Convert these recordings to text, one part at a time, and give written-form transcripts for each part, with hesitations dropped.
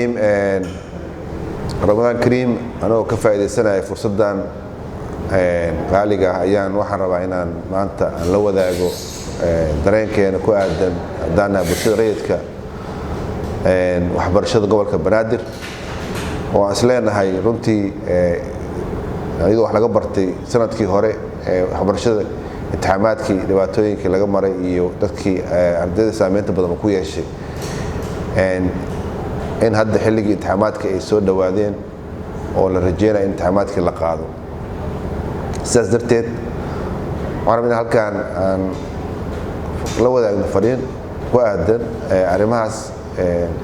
الرحيم. رمضان كريم أنا كفاية سنة فرصة qaaliga ayaan waxaan rabaa inaan maanta la wadaago dareenkeena ku aadan hadana bulshada rayidka waxbarashada gobolka Banaadir oo asleenahay runtii ayadoo wax laga bartay sanadkii hore waxbarashada imtixaamaadkii dhibaatooyinkii laga maray iyo dadkii ardayda saameynta badan ku yeeshay in hadda xilligii imtixaamaadka ay soo dhawaadeen oo la rajeynayo imtixaamaadkii la qaado sidaas darteed waxaan rabnaa halkaan aan la wadaagno fariin ku aadan arrimahaas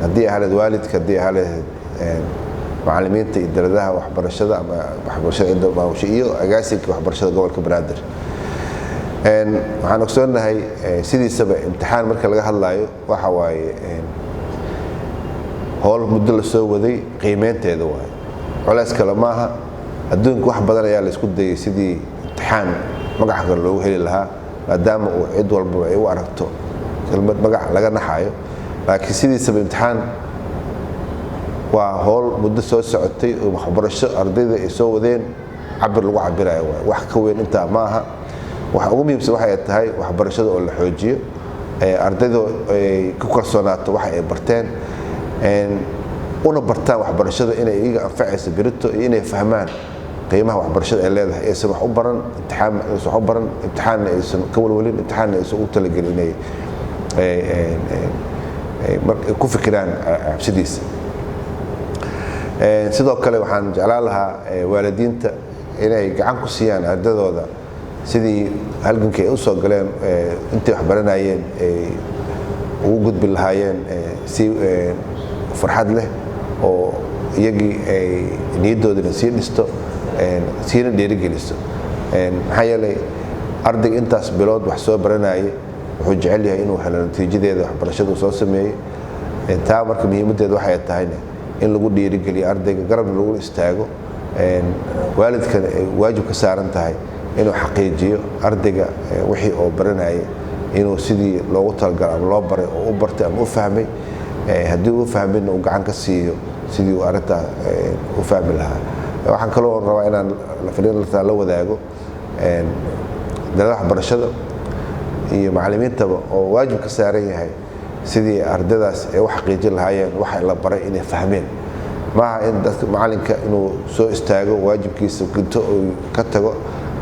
haddii ahayd waalidka haddii ahayd macallimiinta iyo dowladaha waxbarashada ama waxbarashada iyo agaasinka waxbarashada gobolka Banaadir waxaan ogsoonahay sidiisaba imtixaan marka laga hadlayo waxa waaye howl muddo la soo waday qiimeynteeda waaye culays kale maaha adduunka wax badan ayaa la isku dayay sidii imtixaan magac kale loogu heli lahaa maadaama uu cid walba ay u aragto kelmad magac laga naxayo laakiin sidiisaba imtixaan waa howl muddo soo socotay oo waxbarasho ardayda ay soo wadeen cabir lagu cabirayo wax ka weyn inta ma aha waxa ugu muhiimsan waxay tahay waxbarashada oo la xoojiyo ardaydu ay ku kalsoonaato wax ay barteen una bartaan waxbarashada inay iyaga anfacayso birito iyo inay fahmaan qiimaha waxbarashada ay leedahay ee wax u baran imtixaan aysan ka walwalin imtixaan aysan u talagelin inay marka ku fikiraan absidiisa sidoo kale waxaan jeclaan lahaa waalidiinta inay gacan ku siiyaan ardadooda sidii halgankii ay u soo galeen intii wax baranayeen ay ugu gudbi lahaayeen si farxad leh oo iyagii ay niyadoodana sii dhisto siina dhiirigeliso maxaa yeelay ardayga intaas bilood wax soo baranayay wuxuu jecel yahay inuu helo natiijadeeda waxbarashadu soo sameeyay taa marka muhiimadeedu waxay tahay in lagu dhiirigeliyo ardayga garabna lagu istaago waalidkana ay waajib ka saaran tahay inuu xaqiijiyo ardayga wixii oo baranayay inuu sidii loogu talagalay ama loo baray oo u bartay ama u fahmay haddii uu fahmayna uu gacan ka siiyo sidii uu arrintaa u fahmi lahaa waxaan kaloo rabaa inaan la wadaago dowladda waxbarashada iyo macallimiintaba oo waajib ka saaran yahay sidii ardaydaas ay u xaqiijin lahaayeen waxa la baray inay fahmeen maaha in dadka macallinka inuu soo istaago waajibkiisa gunto oo ka tago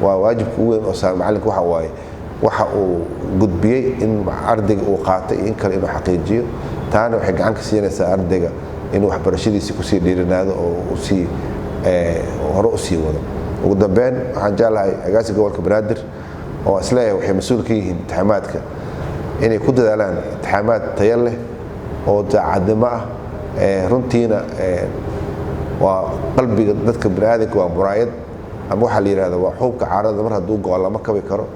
waa waajibka ugu weyn oo saaran macallinka waxa waaye waxa uu gudbiyey in ardayga uu qaatay in kale inuu xaqiijiyo taana waxay gacan ka siinaysaa ardayga inuu waxbarashadiisa ku sii dhiiranaado oo uu sii hore u sii wado ugu dambeyn waxaan jeclahay agaasinka gobolka Banaadir oo isleeyahay waxay mas'uul ka yihiin imtixaamaadka inay ku dadaalaan imtixaamaad tayo leh oo daacadnimo ah runtiina waa qalbiga dadka bini'aadamka waa muraayad ama waxa la yiraahdo waa xuubka caarada mar hadduu go'o lama kabi karo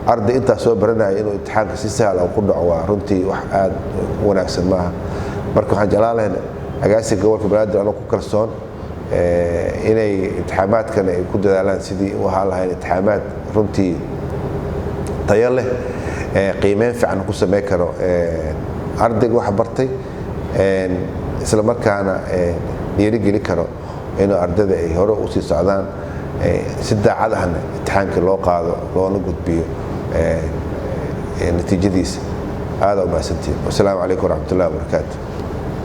arday inta soo baranaya inuu imtixaanka si sahal ah ku dhaco waa runtii wax aad u wanaagsan maaha marka waxaan jeclaan agaasinka gobolka Banaadir anoo ku kalsoon inay imtixaamaadkan ay ku dadaalaan sidii u ahaan lahayn imtixaamaad runtii tayo leh qiimeyn fiican ku sameyn karo ardayga wax bartay isla markaana dhiirigeli karo inuu ardayda ay hore u sii socdaan si daacad ahna imtixaanka loo qaado loona gudbiyo natiijadiisa aad u mahadsantiin. Wassalaamu calaykum waraxmatullaahi wabarakaatuh.